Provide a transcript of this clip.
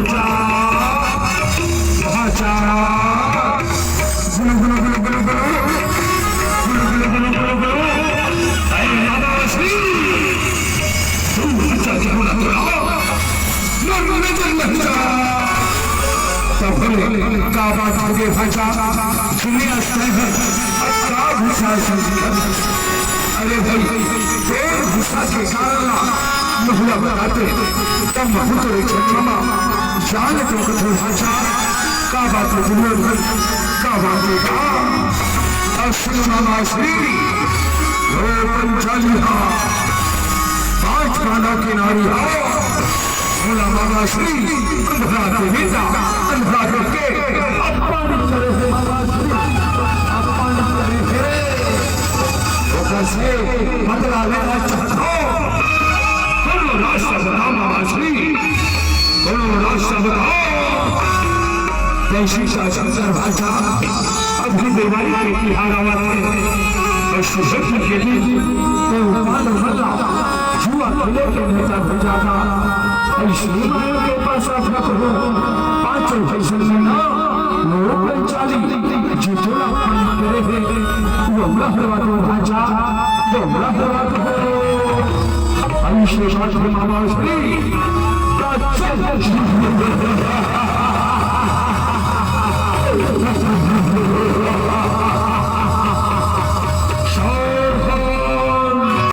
भाचा भाचा गुलु गुलु गुलु गुलु गुलु गुलु गुलु गुलु गुलु गुलु अरे बाबा श्री तुम भाचा क्यों ना का बात आगे भाषा दुनिया अरे भाई गुस्सा के कारण महुआ बताते तब महूतरे क्षमा जान तो कठोर भाषा का बात का बात श्री पंचालिहा 5 मानव की नारी बोला बाबा श्री अंधा के नेता अंधा के अपमान करे है बाबा श्री अपमान करे है कैसे बदला लेना चाहता हो करो रास्ता बताओ बाबा श्री करो रास्ता बताओ जैसी शंकर भाषा अभी बीमारी के तिहारा वाले और सुशक्ति के बीच मानव भला जुआ खेले के नेता भेजा था इसलिए के पास अपना करो 5 पैसे लेना लोग 40 जितना पानी करे है वो ब्रह्मवा तो भाजा वो ब्रह्मवा तो आयुष्य शास्त्र मामा श्री का चल